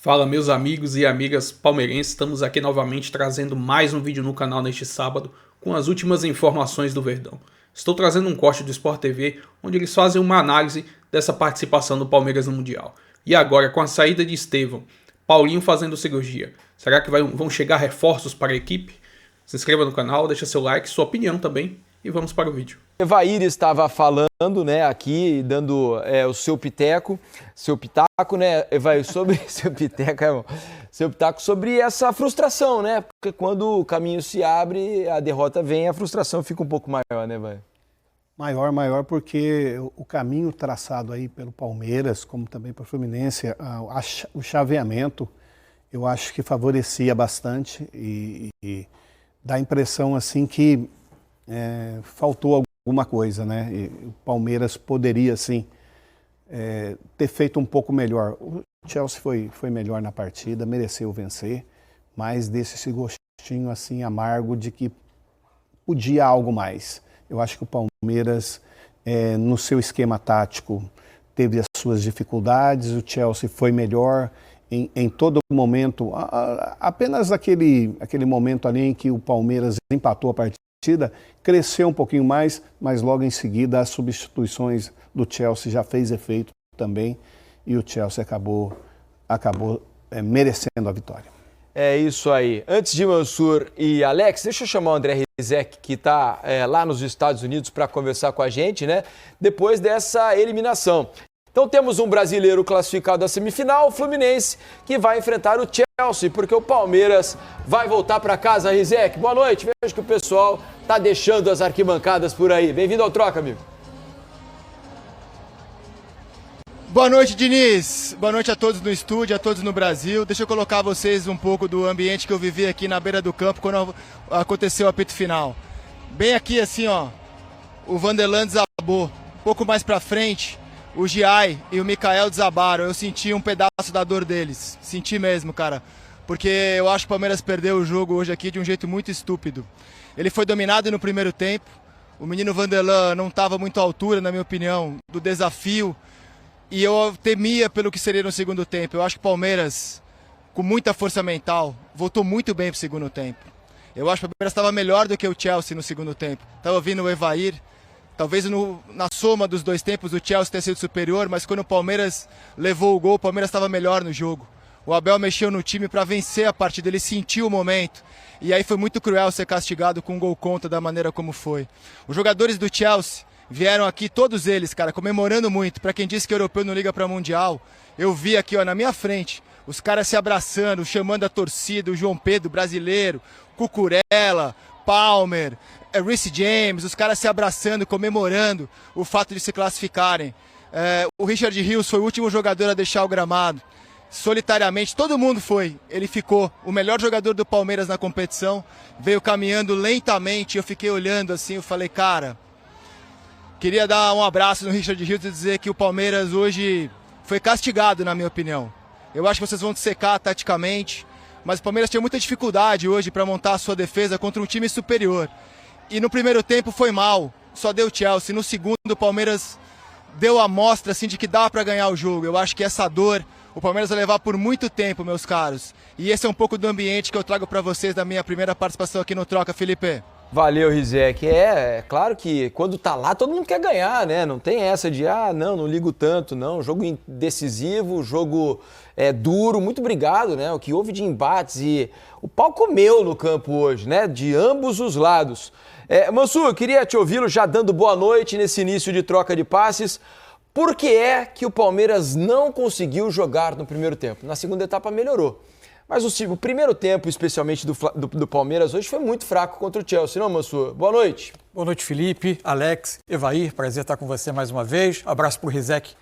Fala, meus amigos e amigas palmeirenses, estamos aqui novamente trazendo mais um vídeo no canal neste sábado com as últimas informações do Verdão. Estou trazendo um corte do Sport TV onde eles fazem uma análise dessa participação do Palmeiras no Mundial. E agora, com a saída de Estevão, Paulinho fazendo cirurgia, será que vão chegar reforços para a equipe? Se inscreva no canal, deixa seu like, sua opinião também e vamos para o vídeo. Evair estava falando, né, aqui, dando o seu pitaco, né, Evair, sobre seu pitaco sobre essa frustração, né, porque quando o caminho se abre, a derrota vem, a frustração fica um pouco maior, né, Evair? Maior porque o caminho traçado aí pelo Palmeiras, como também pelo Fluminense, o chaveamento, eu acho que favorecia bastante e dá a impressão assim que faltou alguma coisa, né? E o Palmeiras poderia, sim, ter feito um pouco melhor. O Chelsea foi melhor na partida, mereceu vencer, mas deixa esse gostinho assim amargo de que podia algo mais. Eu acho que o Palmeiras, no seu esquema tático, teve as suas dificuldades, o Chelsea foi melhor em todo momento, apenas aquele momento ali em que o Palmeiras empatou a partida, cresceu um pouquinho mais, mas logo em seguida as substituições do Chelsea já fez efeito também e o Chelsea acabou merecendo a vitória. É isso aí. Antes de Mansur e Alex, deixa eu chamar o André Rizek, que está lá nos Estados Unidos para conversar com a gente, né? Depois dessa eliminação. Então temos um brasileiro classificado à semifinal, o Fluminense, que vai enfrentar o Chelsea, porque o Palmeiras vai voltar para casa. Rizek, boa noite. Vejo que o pessoal está deixando as arquibancadas por aí. Bem-vindo ao Troca, amigo. Boa noite, Diniz. Boa noite a todos no estúdio, a todos no Brasil. Deixa eu colocar vocês um pouco do ambiente que eu vivi aqui na beira do campo quando aconteceu o apito final. Bem aqui assim, ó, o Vanderlan desabou. Um pouco mais pra frente, o Giai e o Mikael desabaram. Eu senti um pedaço da dor deles. Senti mesmo, cara. Porque eu acho que o Palmeiras perdeu o jogo hoje aqui de um jeito muito estúpido. Ele foi dominado no primeiro tempo. O menino Vanderlan não estava muito à altura, na minha opinião, do desafio. E eu temia pelo que seria no segundo tempo. Eu acho que o Palmeiras, com muita força mental, voltou muito bem para o segundo tempo. Eu acho que o Palmeiras estava melhor do que o Chelsea no segundo tempo. Estava ouvindo o Evair. Talvez na soma dos dois tempos o Chelsea tenha sido superior, mas quando o Palmeiras levou o gol, o Palmeiras estava melhor no jogo. O Abel mexeu no time para vencer a partida, ele sentiu o momento. E aí foi muito cruel ser castigado com um gol contra da maneira como foi. Os jogadores do Chelsea vieram aqui, todos eles, cara, comemorando muito. Para quem disse que o europeu não liga para Mundial, eu vi aqui, ó, na minha frente, os caras se abraçando, chamando a torcida, o João Pedro, brasileiro, Cucurella, Palmer, Reece James, os caras se abraçando, comemorando o fato de se classificarem. O Richard Rios foi o último jogador a deixar o gramado. Solitariamente, todo mundo foi. Ele ficou o melhor jogador do Palmeiras na competição, veio caminhando lentamente, eu fiquei olhando assim, eu falei, cara... Queria dar um abraço no Richard Rios e dizer que o Palmeiras hoje foi castigado, na minha opinião. Eu acho que vocês vão secar taticamente, mas o Palmeiras tinha muita dificuldade hoje para montar a sua defesa contra um time superior. E no primeiro tempo foi mal, só deu Chelsea. No segundo, o Palmeiras deu a mostra assim, de que dá para ganhar o jogo. Eu acho que essa dor o Palmeiras vai levar por muito tempo, meus caros. E esse é um pouco do ambiente que eu trago para vocês da minha primeira participação aqui no Troca, Felipe. Valeu, Rizek. É claro que quando tá lá todo mundo quer ganhar, né? Não tem essa de, não ligo tanto, não. Jogo decisivo, jogo duro, muito obrigado, né? O que houve de embates e o pau comeu no campo hoje, né? De ambos os lados. Mansur, eu queria te ouvi-lo já dando boa noite nesse início de troca de passes. Por que é que o Palmeiras não conseguiu jogar no primeiro tempo? Na segunda etapa melhorou. Mas o primeiro tempo, especialmente do Palmeiras, hoje foi muito fraco contra o Chelsea, não, Mansur? Boa noite. Boa noite, Felipe, Alex, Evair, prazer estar com você mais uma vez. Abraço para o Rizek,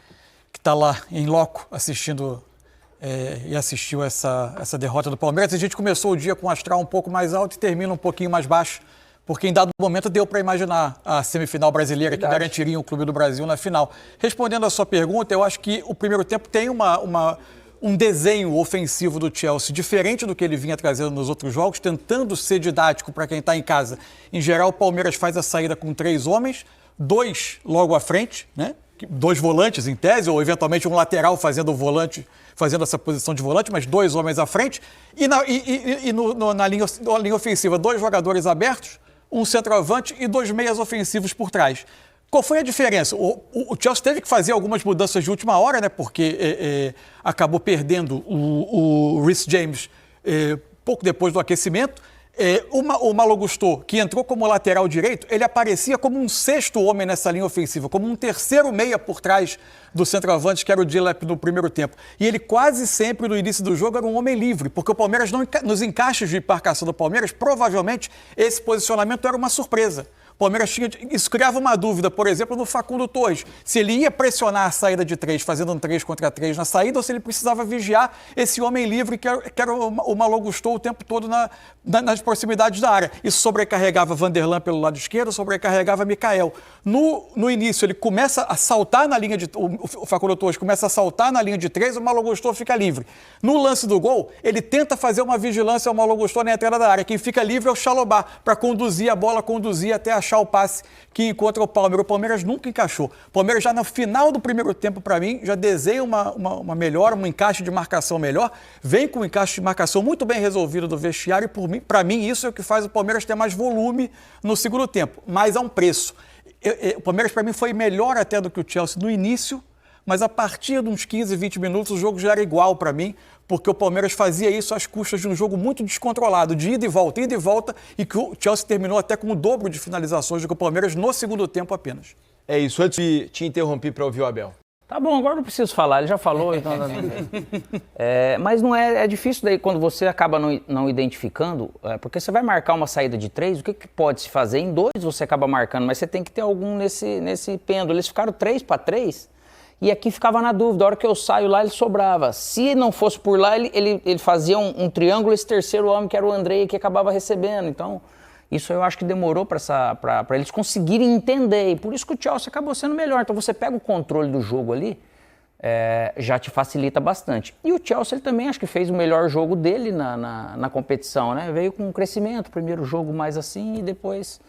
que está lá em loco assistindo e assistiu essa derrota do Palmeiras. A gente começou o dia com um astral um pouco mais alto e termina um pouquinho mais baixo, porque em dado momento deu para imaginar a semifinal brasileira que garantiria o Clube do Brasil na final. Respondendo a sua pergunta, eu acho que o primeiro tempo tem um desenho ofensivo do Chelsea, diferente do que ele vinha trazendo nos outros jogos, tentando ser didático para quem está em casa. Em geral, o Palmeiras faz a saída com 3 homens, 2 logo à frente, né? 2 volantes em tese, ou eventualmente um lateral fazendo essa posição de volante, mas 2 homens à frente. E na linha ofensiva, 2 jogadores abertos, um centroavante e 2 meias ofensivos por trás. Qual foi a diferença? O Chelsea teve que fazer algumas mudanças de última hora, né? Porque acabou perdendo o Reece James pouco depois do aquecimento. O Malo Gusto, que entrou como lateral direito, ele aparecia como um 6º homem nessa linha ofensiva, como um 3º meia por trás do centroavante, que era o Dilep no primeiro tempo. E ele quase sempre, no início do jogo, era um homem livre, porque o Palmeiras, nos encaixes de marcação do Palmeiras, provavelmente esse posicionamento era uma surpresa. O Palmeiras isso criava uma dúvida, por exemplo, no Facundo Torres, se ele ia pressionar a saída de 3, fazendo um 3 contra 3 na saída, ou se ele precisava vigiar esse homem livre que era o Malo Gusto o tempo todo nas proximidades da área. Isso sobrecarregava Vanderlan pelo lado esquerdo, sobrecarregava Mikael. No início, ele começa a saltar na linha de... O Facundo Torres começa a saltar na linha de 3, o Malo Gusto fica livre. No lance do gol, ele tenta fazer uma vigilância ao Malo Gusto na entrada da área. Quem fica livre é o Chalobah, para conduzir a bola, até achar o passe que encontra o Palmeiras. O Palmeiras nunca encaixou. O Palmeiras já no final do primeiro tempo, para mim, já desenha uma melhora, um encaixe de marcação melhor, vem com um encaixe de marcação muito bem resolvido do vestiário e, para mim, isso é o que faz o Palmeiras ter mais volume no segundo tempo, mas a um preço. O Palmeiras, para mim, foi melhor até do que o Chelsea no início, mas a partir de uns 15, 20 minutos o jogo já era igual para mim, porque o Palmeiras fazia isso às custas de um jogo muito descontrolado, de ida e volta, e que o Chelsea terminou até com o dobro de finalizações do que o Palmeiras no segundo tempo apenas. É isso, antes de te interromper para ouvir o Abel. Tá bom, agora não preciso falar, ele já falou, então... mas não é difícil daí quando você acaba não identificando, porque você vai marcar uma saída de 3, o que pode se fazer? Em 2 você acaba marcando, mas você tem que ter algum nesse pêndulo. Eles ficaram 3-3, e aqui ficava na dúvida, a hora que eu saio lá ele sobrava. Se não fosse por lá, ele fazia um triângulo, esse terceiro homem que era o Andrei que acabava recebendo, então... Isso eu acho que demorou para eles conseguirem entender, e por isso que o Chelsea acabou sendo melhor. Então você pega o controle do jogo ali, já te facilita bastante. E o Chelsea ele também acho que fez o melhor jogo dele na competição, né? Veio com um crescimento, primeiro jogo mais assim e depois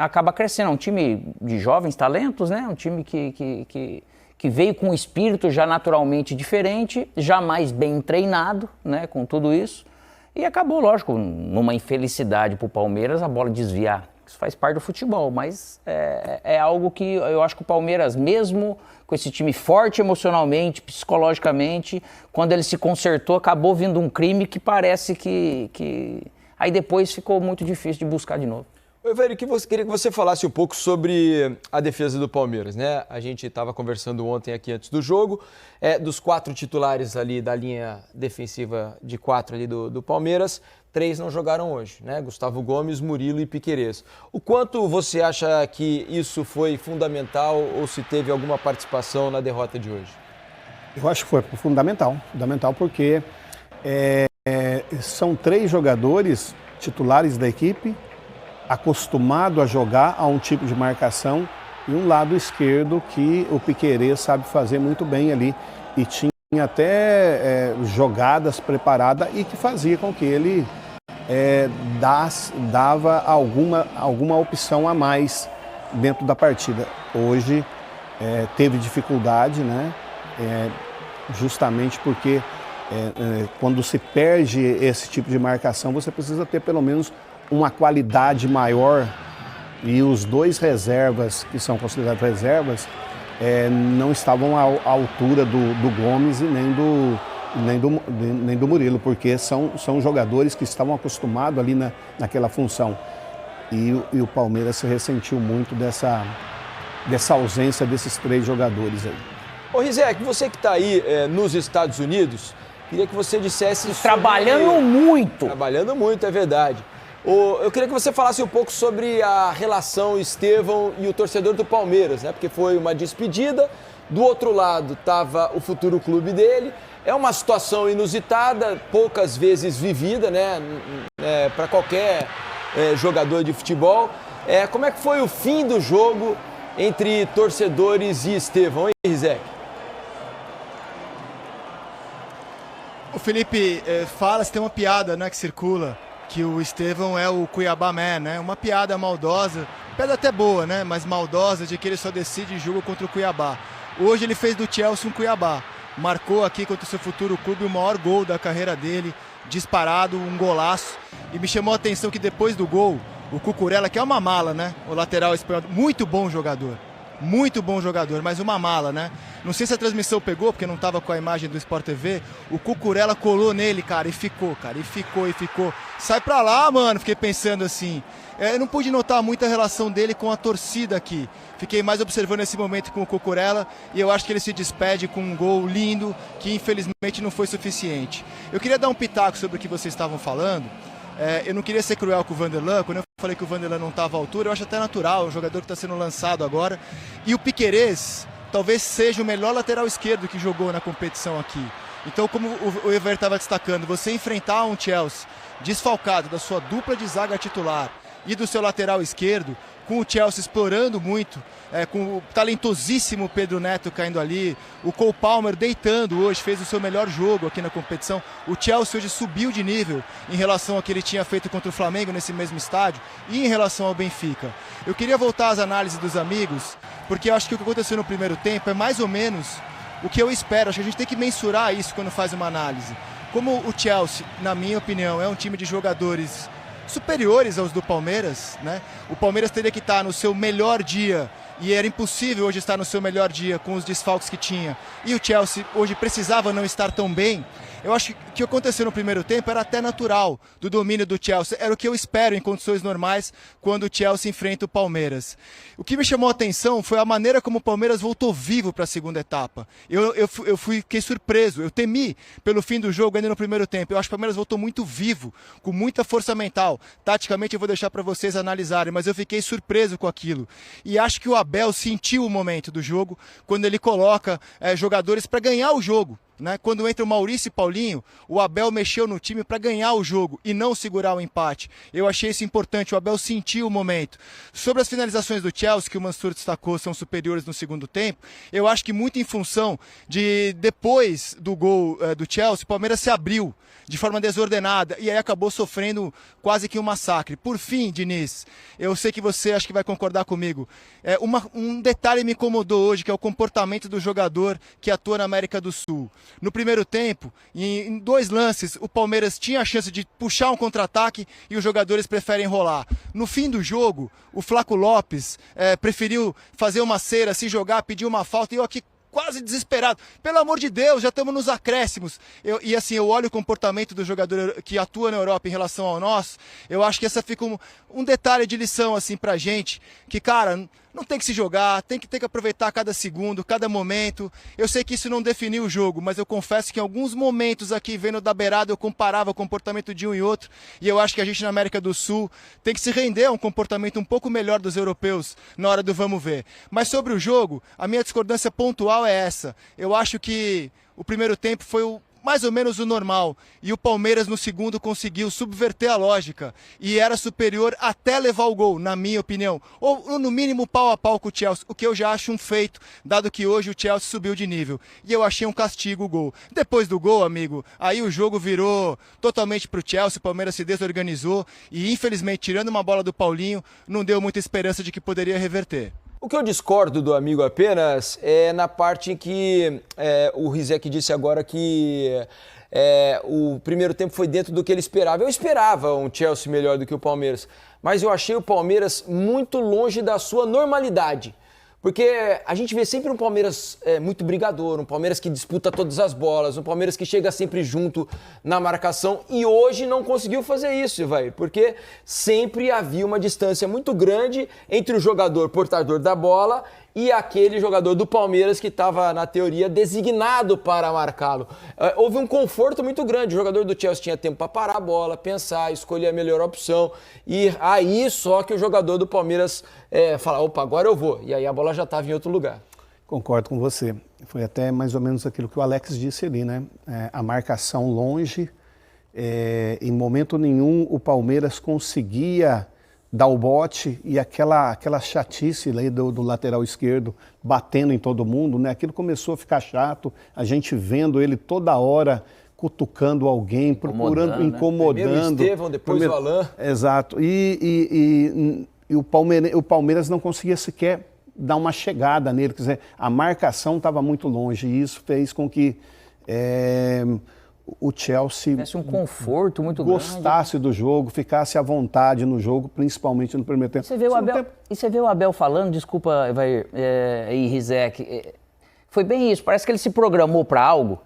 acaba crescendo. É um time de jovens talentos, né? Um time que veio com um espírito já naturalmente diferente, já mais bem treinado, né? Com tudo isso. E acabou, lógico, numa infelicidade para o Palmeiras, a bola desviar. Isso faz parte do futebol, mas é algo que eu acho que o Palmeiras, mesmo com esse time forte emocionalmente, psicologicamente, quando ele se consertou, acabou vindo um crime que parece que... Aí depois ficou muito difícil de buscar de novo. Evair, queria que você falasse um pouco sobre a defesa do Palmeiras, né? A gente estava conversando ontem aqui antes do jogo, dos 4 titulares ali da linha defensiva de 4 ali do Palmeiras, 3 não jogaram hoje, né? Gustavo Gomes, Murilo e Piquerez. O quanto você acha que isso foi fundamental ou se teve alguma participação na derrota de hoje? Eu acho que foi fundamental porque são 3 jogadores titulares da equipe, acostumado a jogar a um tipo de marcação, e um lado esquerdo que o Piquerez sabe fazer muito bem ali, e tinha até jogadas preparadas e que fazia com que ele dava alguma opção a mais dentro da partida. Hoje teve dificuldade, né? Justamente porque quando se perde esse tipo de marcação, você precisa ter pelo menos uma qualidade maior, e os 2 reservas, que são considerados reservas, não estavam à altura do Gomes e nem do Murilo, porque são jogadores que estavam acostumados ali naquela função. E o Palmeiras se ressentiu muito dessa ausência desses 3 jogadores aí. Ô Rizek, você que está aí nos Estados Unidos, queria que você dissesse... Trabalhando muito! Trabalhando muito, é verdade. Eu queria que você falasse um pouco sobre a relação Estevão e o torcedor do Palmeiras, né? Porque foi uma despedida, do outro lado estava o futuro clube dele. É uma situação inusitada, poucas vezes vivida, né? Para qualquer jogador de futebol. Como é que foi o fim do jogo entre torcedores e Estevão, hein, Rizek? O Felipe fala-se, tem uma piada, né, que circula, que o Estevão é o Cuiabá Man, né? Uma piada maldosa piada até boa, né? Mas maldosa, de que ele só decide jogo contra o Cuiabá. Hoje ele fez do Chelsea um Cuiabá. Marcou aqui contra o seu futuro clube o maior gol da carreira dele, disparado, um golaço. E me chamou a atenção que depois do gol, o Cucurella, que é uma mala, né? O lateral espanhol, muito bom jogador, mas uma mala, né? Não sei se a transmissão pegou, porque não estava com a imagem do Sport TV. O Cucurella colou nele, cara, e ficou. Sai pra lá, mano, fiquei pensando assim. Eu não pude notar muita relação dele com a torcida aqui. Fiquei mais observando esse momento com o Cucurella e eu acho que ele se despede com um gol lindo, que infelizmente não foi suficiente. Eu queria dar um pitaco sobre o que vocês estavam falando. Eu não queria ser cruel com o Vanderlan, quando eu falei que o Vanderlan não estava à altura, eu acho até natural, é um jogador que está sendo lançado agora. E o Piquerez talvez seja o melhor lateral esquerdo que jogou na competição aqui. Então, como o Ever estava destacando, você enfrentar um Chelsea desfalcado da sua dupla de zaga titular e do seu lateral esquerdo, com o Chelsea explorando muito, com o talentosíssimo Pedro Neto caindo ali, o Cole Palmer deitando hoje, fez o seu melhor jogo aqui na competição. O Chelsea hoje subiu de nível em relação ao que ele tinha feito contra o Flamengo nesse mesmo estádio e em relação ao Benfica. Eu queria voltar às análises dos amigos, porque eu acho que o que aconteceu no primeiro tempo é mais ou menos o que eu espero. Acho que a gente tem que mensurar isso quando faz uma análise. Como o Chelsea, na minha opinião, é um time de jogadores superiores aos do Palmeiras, né? O Palmeiras teria que estar no seu melhor dia e era impossível hoje estar no seu melhor dia com os desfalques que tinha. E o Chelsea hoje precisava não estar tão bem. Eu acho que o que aconteceu no primeiro tempo era até natural do domínio do Chelsea. Era o que eu espero em condições normais quando o Chelsea enfrenta o Palmeiras. O que me chamou a atenção foi a maneira como o Palmeiras voltou vivo para a segunda etapa. Fiquei surpreso, eu temi pelo fim do jogo ainda no primeiro tempo. Eu acho que o Palmeiras voltou muito vivo, com muita força mental. Taticamente eu vou deixar para vocês analisarem, mas eu fiquei surpreso com aquilo. E acho que o Abel sentiu o momento do jogo quando ele coloca jogadores para ganhar o jogo. Né? Quando entra o Maurício e Paulinho, o Abel mexeu no time para ganhar o jogo e não segurar o empate. Eu achei isso importante, o Abel sentiu o momento. Sobre as finalizações do Chelsea, que o Mansur destacou, são superiores no segundo tempo, eu acho que muito em função de, depois do gol do Chelsea, o Palmeiras se abriu de forma desordenada e aí acabou sofrendo quase que um massacre. Por fim, Diniz, eu sei que você acho que vai concordar comigo, um detalhe me incomodou hoje, que é o comportamento do jogador que atua na América do Sul. No primeiro tempo, em 2 lances, o Palmeiras tinha a chance de puxar um contra-ataque e os jogadores preferem enrolar. No fim do jogo, o Flaco Lopes preferiu fazer uma cera, se jogar, pedir uma falta, e eu aqui quase desesperado. Pelo amor de Deus, já estamos nos acréscimos. Eu olho o comportamento do jogador que atua na Europa em relação ao nosso, eu acho que essa fica um detalhe de lição assim pra gente, que, cara, não tem que se jogar, tem que aproveitar cada segundo, cada momento. Eu sei que isso não definiu o jogo, mas eu confesso que em alguns momentos aqui, vendo da beirada, eu comparava o comportamento de um e outro, e eu acho que a gente na América do Sul tem que se render a um comportamento um pouco melhor dos europeus na hora do vamos ver. Mas sobre o jogo, a minha discordância pontual é essa. Eu acho que o primeiro tempo foi mais ou menos o normal, e o Palmeiras no segundo conseguiu subverter a lógica e era superior até levar o gol, na minha opinião, ou no mínimo pau a pau com o Chelsea, o que eu já acho um feito, dado que hoje o Chelsea subiu de nível, e eu achei um castigo o gol. Depois do gol, amigo, aí o jogo virou totalmente pro Chelsea, o Palmeiras se desorganizou e infelizmente, tirando uma bola do Paulinho, não deu muita esperança de que poderia reverter. O que eu discordo do amigo apenas é na parte em que o Rizek disse agora que o primeiro tempo foi dentro do que ele esperava. Eu esperava um Chelsea melhor do que o Palmeiras, mas eu achei o Palmeiras muito longe da sua normalidade. Porque a gente vê sempre um Palmeiras muito brigador, um Palmeiras que disputa todas as bolas, um Palmeiras que chega sempre junto na marcação, e hoje não conseguiu fazer isso, vai, porque sempre havia uma distância muito grande entre o jogador portador da bola e aquele jogador do Palmeiras que estava, na teoria, designado para marcá-lo. Houve um conforto muito grande, o jogador do Chelsea tinha tempo para parar a bola, pensar, escolher a melhor opção, e aí só que o jogador do Palmeiras fala, opa, agora eu vou, e aí a bola já estava em outro lugar. Concordo com você. Foi até mais ou menos aquilo que o Alex disse ali, né? A marcação longe, em momento nenhum o Palmeiras conseguia dar o bote, e aquela chatice aí do lateral esquerdo batendo em todo mundo, né? Aquilo começou a ficar chato, a gente vendo ele toda hora cutucando alguém, procurando, incomodando. Primeiro o Estevão, depois o Alain. Exato. E o Palmeiras não conseguia sequer dar uma chegada nele, quer dizer, a marcação estava muito longe e isso fez com que o Chelsea tivesse um conforto muito gostasse grande. do jogo, ficasse à vontade no jogo, principalmente no primeiro tempo. E você vê o Abel falando, desculpa, Evair e Rizek, foi bem isso, parece que ele se programou para algo,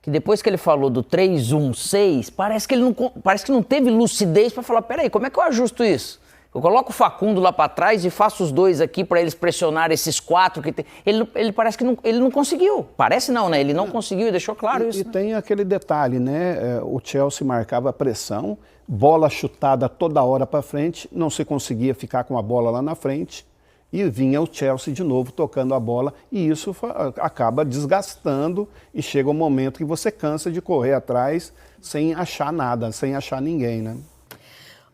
que depois que ele falou do 3-1-6, parece que não teve lucidez para falar, peraí, como é que eu ajusto isso? Eu coloco o Facundo lá para trás e faço os dois aqui para eles pressionar esses 4 que tem. Ele parece que ele não conseguiu. Parece não, né? Ele não conseguiu e deixou claro isso. E tem aquele detalhe, né? O Chelsea marcava a pressão, bola chutada toda hora para frente, não se conseguia ficar com a bola lá na frente e vinha o Chelsea de novo tocando a bola e isso acaba desgastando e chega um momento que você cansa de correr atrás sem achar nada, sem achar ninguém, né?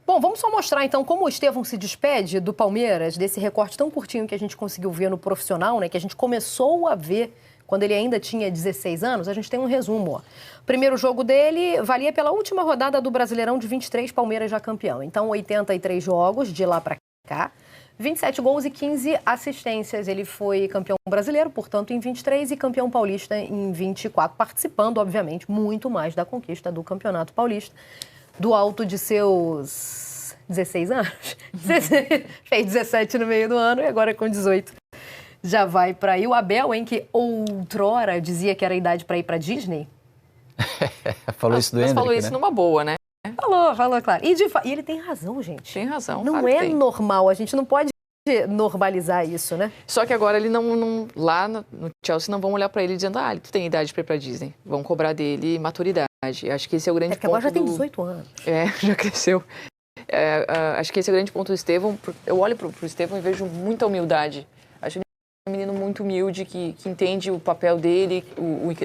Bom, vamos só mostrar então como o Estevão se despede do Palmeiras, desse recorte tão curtinho que a gente conseguiu ver no profissional, né? Que a gente começou a ver quando ele ainda tinha 16 anos. A gente tem um resumo, ó. O primeiro jogo dele valia pela última rodada do Brasileirão de 23, Palmeiras já campeão. Então, 83 jogos de lá para cá, 27 gols e 15 assistências. Ele foi campeão brasileiro, portanto, em 23 e campeão paulista em 24, participando, obviamente, muito mais da conquista do Campeonato Paulista. Do alto de seus 16 anos, fez 17 no meio do ano e agora com 18 já vai para aí. O Abel, hein, que outrora dizia que era a idade para ir para Disney. Falou isso do Hendrick, falou isso numa boa, né? Falou, claro. E ele tem razão, gente. Tem razão. Não claro é normal, a gente não pode normalizar isso, né? Só que agora ele não lá no Chelsea não vão olhar para ele dizendo, ele tem idade para ir para Disney. Vão cobrar dele maturidade. Acho que esse é o grande ponto. Agora já tem 18 anos. Já cresceu. Acho que esse é o grande ponto do Estevão. Eu olho pro Estevão e vejo muita humildade. Acho ele um menino muito humilde, que entende o papel dele,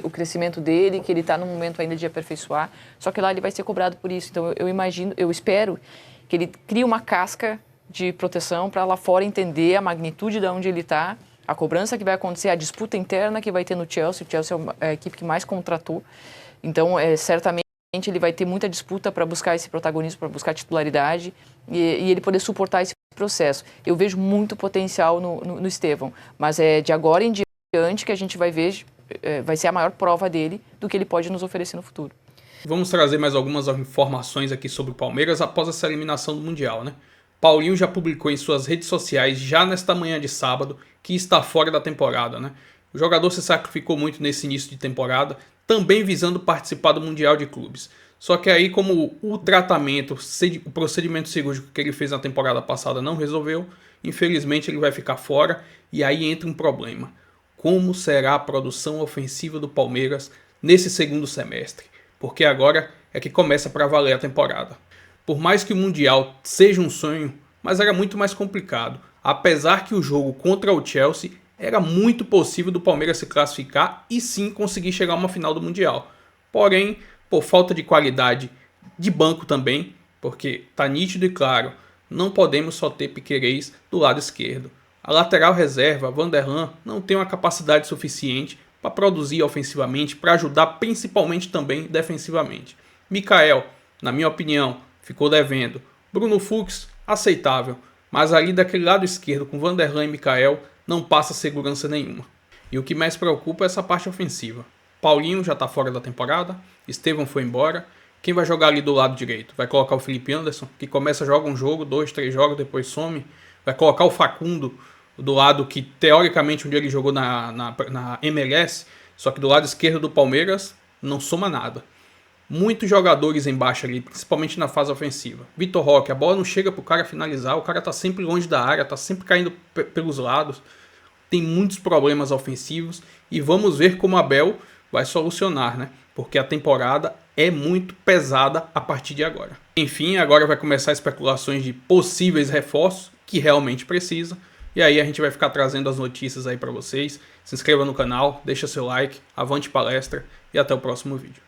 o crescimento dele, que ele está num momento ainda de aperfeiçoar. Só que lá ele vai ser cobrado por isso. Então eu espero que ele crie uma casca de proteção para lá fora entender a magnitude de onde ele está, a cobrança que vai acontecer, a disputa interna que vai ter no Chelsea. O Chelsea é a equipe que mais contratou. Então, certamente ele vai ter muita disputa para buscar esse protagonismo, para buscar titularidade e ele poder suportar esse processo. Eu vejo muito potencial no Estevão, mas é de agora em diante que a gente vai ver, vai ser a maior prova dele do que ele pode nos oferecer no futuro. Vamos trazer mais algumas informações aqui sobre o Palmeiras após essa eliminação do Mundial, né? Paulinho já publicou em suas redes sociais, já nesta manhã de sábado, que está fora da temporada, né? O jogador se sacrificou muito nesse início de temporada, também visando participar do Mundial de Clubes. Só que aí, como o tratamento, o procedimento cirúrgico que ele fez na temporada passada não resolveu, infelizmente ele vai ficar fora e aí entra um problema. Como será a produção ofensiva do Palmeiras nesse segundo semestre? Porque agora é que começa para valer a temporada. Por mais que o Mundial seja um sonho, mas era muito mais complicado. Apesar que o jogo contra o Chelsea era muito possível do Palmeiras se classificar e sim conseguir chegar a uma final do Mundial. Porém, por falta de qualidade de banco também, porque tá nítido e claro, não podemos só ter Piquerez do lado esquerdo. A lateral reserva, Vanderlan, não tem uma capacidade suficiente para produzir ofensivamente, para ajudar principalmente também defensivamente. Mikael, na minha opinião, ficou devendo. Bruno Fux, aceitável, mas ali daquele lado esquerdo com Vanderlan e Mikael, não passa segurança nenhuma. E o que mais preocupa é essa parte ofensiva. Paulinho já está fora da temporada, Estevão foi embora. Quem vai jogar ali do lado direito? Vai colocar o Felipe Anderson, que começa, joga um jogo, 2, 3 jogos, depois some. Vai colocar o Facundo do lado que, teoricamente, onde ele jogou na MLS, só que do lado esquerdo do Palmeiras, não soma nada. Muitos jogadores embaixo ali, principalmente na fase ofensiva. Vitor Roque, a bola não chega pro cara finalizar, o cara tá sempre longe da área, tá sempre caindo pelos lados. Tem muitos problemas ofensivos e vamos ver como a Abel vai solucionar, né? Porque a temporada é muito pesada a partir de agora. Enfim, agora vai começar especulações de possíveis reforços, que realmente precisa. E aí a gente vai ficar trazendo as notícias aí para vocês. Se inscreva no canal, deixa seu like, avante palestra e até o próximo vídeo.